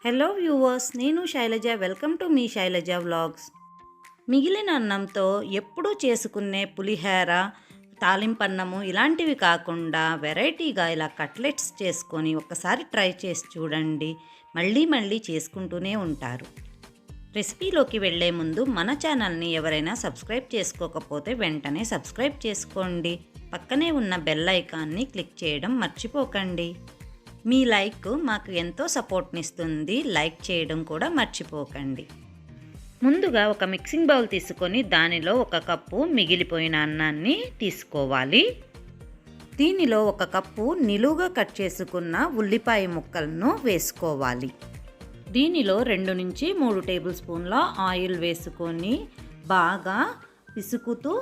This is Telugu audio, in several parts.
హలో వ్యూవర్స్, నేను శైలజ. వెల్కమ్ టు మీ శైలజ వ్లాగ్స్. మిగిలిన అన్నంతో ఎప్పుడూ చేసుకునే పులిహోర, తాలింపన్నము ఇలాంటివి కాకుండా వెరైటీగా ఇలా కట్లెట్స్ చేసుకొని ఒక్కసారి ట్రై చేసి చూడండి. మళ్ళీ మళ్ళీ చేసుకుంటూనే ఉంటారు. రెసిపీలోకి వెళ్ళే ముందు మన ఛానల్ని ఎవరైనా సబ్స్క్రైబ్ చేసుకోకపోతే వెంటనే సబ్స్క్రైబ్ చేసుకోండి. పక్కనే ఉన్న బెల్ ఐకాన్ని క్లిక్ చేయడం మర్చిపోకండి. మీ లైక్ మాకు ఎంతో సపోర్ట్నిస్తుంది. లైక్ చేయడం కూడా మర్చిపోకండి. ముందుగా ఒక మిక్సింగ్ బౌల్ తీసుకొని దానిలో 1 కప్పు మిగిలిపోయిన అన్నాన్ని తీసుకోవాలి. దీనిలో 1 కప్పు నిలువుగా కట్ చేసుకున్న ఉల్లిపాయ ముక్కలను వేసుకోవాలి. దీనిలో 2 నుంచి 3 టేబుల్ స్పూన్ల ఆయిల్ వేసుకొని బాగా పిసుకుతూ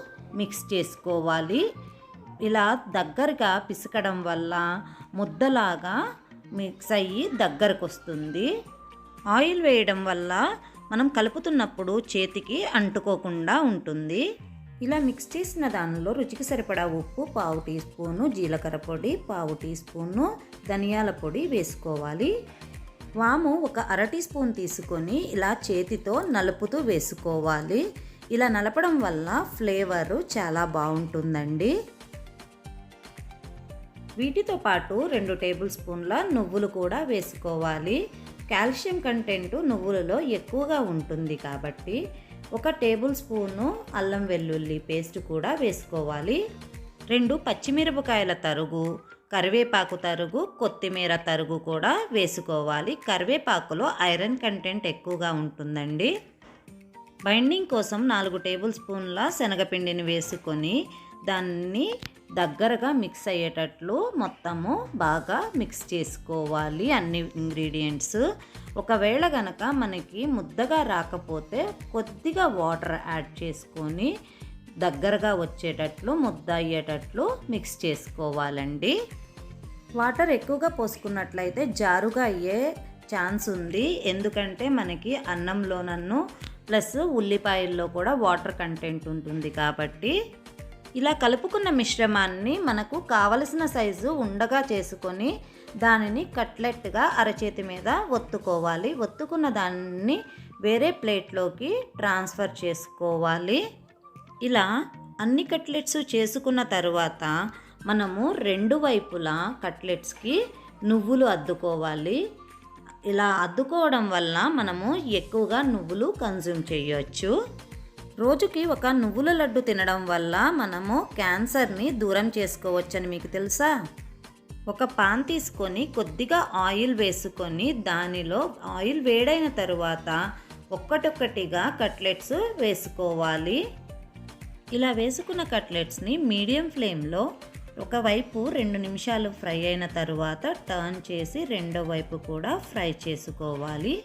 మిక్స్ చేసుకోవాలి. ఇలా దగ్గరగా పిసకడం వల్ల ముద్దలాగా మిక్స్ అయ్యి దగ్గరకు వస్తుంది. ఆయిల్ వేయడం వల్ల మనం కలుపుతున్నప్పుడు చేతికి అంటుకోకుండా ఉంటుంది. ఇలా మిక్స్ చేసిన దానిలో రుచికి సరిపడా ఉప్పు, 1/2 టీ స్పూను జీలకర్ర పొడి, 1/2 టీ స్పూను ధనియాల పొడి వేసుకోవాలి. వాము 1 అర టీ స్పూన్ తీసుకొని ఇలా చేతితో నలుపుతూ వేసుకోవాలి. ఇలా నలపడం వల్ల ఫ్లేవరు చాలా బాగుంటుందండి. వీటితో పాటు 2 టేబుల్ స్పూన్ల నువ్వులు కూడా వేసుకోవాలి. కాల్షియం కంటెంట్ నువ్వులలో ఎక్కువగా ఉంటుంది కాబట్టి 1 టేబుల్ స్పూను అల్లం వెల్లుల్లి పేస్ట్ కూడా వేసుకోవాలి. 2 పచ్చిమిరపకాయల తరుగు, కరివేపాకు తరుగు, కొత్తిమీర తరుగు కూడా వేసుకోవాలి. కరివేపాకులో ఐరన్ కంటెంట్ ఎక్కువగా ఉంటుందండి. బైండింగ్ కోసం 4 టేబుల్ స్పూన్ల శనగపిండిని వేసుకొని దాన్ని దగ్గరగా మిక్స్ అయ్యేటట్లు మొత్తము బాగా మిక్స్ చేసుకోవాలి అన్ని ఇంగ్రీడియంట్స్. ఒకవేళ గనక మనకి ముద్దగా రాకపోతే కొద్దిగా వాటర్ యాడ్ చేసుకొని దగ్గరగా వచ్చేటట్లు, ముద్ద అయ్యేటట్లు మిక్స్ చేసుకోవాలండి. వాటర్ ఎక్కువగా పోసుకున్నట్లయితే జారుగా అయ్యే ఛాన్స్ ఉంది. ఎందుకంటే మనకి అన్నంలోనూ ప్లస్ ఉల్లిపాయల్లో కూడా వాటర్ కంటెంట్ ఉంటుంది కాబట్టి. ఇలా కలుపుకున్న మిశ్రమాన్ని మనకు కావలసిన సైజు ఉండగా చేసుకొని దానిని కట్లెట్గా అరచేతి మీద ఒత్తుకోవాలి. ఒత్తుకున్న దాన్ని వేరే ప్లేట్లోకి ట్రాన్స్ఫర్ చేసుకోవాలి. ఇలా అన్ని కట్లెట్స్ చేసుకున్న తర్వాత మనము 2 వైపులా కట్లెట్స్కి నువ్వులు అద్దుకోవాలి. ఇలా అద్దుకోవడం వల్ల మనము ఎక్కువగా నువ్వులు కన్జ్యూమ్ చేయొచ్చు. రోజుకి 1 నువ్వుల లడ్డు తినడం వల్ల మనము క్యాన్సర్ని దూరం చేసుకోవచ్చని మీకు తెలుసా? ఒక పాన్ తీసుకొని కొద్దిగా ఆయిల్ వేసుకొని దానిలో ఆయిల్ వేడైన తరువాత ఒక్కొక్కటిగా కట్లెట్స్ వేసుకోవాలి. ఇలా వేసుకున్న కట్లెట్స్ని మీడియం ఫ్లేమ్లో ఒకవైపు 2 నిమిషాలు ఫ్రై అయిన తరువాత టర్న్ చేసి రెండో వైపు కూడా ఫ్రై చేసుకోవాలి.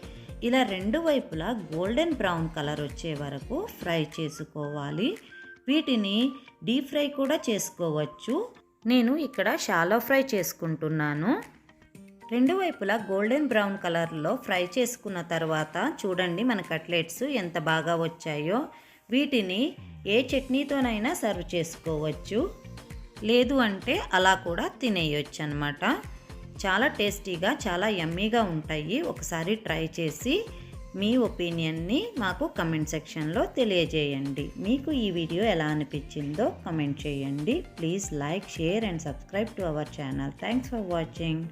ఇలా 2 వైపులా గోల్డెన్ బ్రౌన్ కలర్ వచ్చే వరకు ఫ్రై చేసుకోవాలి. వీటిని డీప్ ఫ్రై కూడా చేసుకోవచ్చు. నేను ఇక్కడ షాలో ఫ్రై చేసుకుంటున్నాను. 2 వైపులా గోల్డెన్ బ్రౌన్ కలర్లో ఫ్రై చేసుకున్న తర్వాత చూడండి మన కట్లెట్స్ ఎంత బాగా వచ్చాయో. వీటిని ఏ చట్నీతోనైనా సర్వ్ చేసుకోవచ్చు, లేదు అంటే అలా కూడా తినేయొచ్చు అన్నమాట. చాలా టేస్టీగా, చాలా యమ్మీగా ఉంటాయి. ఒకసారి ట్రై చేసి మీ ఒపీనియన్ని మాకు కమెంట్ సెక్షన్లో తెలియజేయండి. మీకు ఈ వీడియో ఎలా అనిపించిందో కమెంట్ చేయండి. Please like, share and subscribe to our channel. Thanks for watching.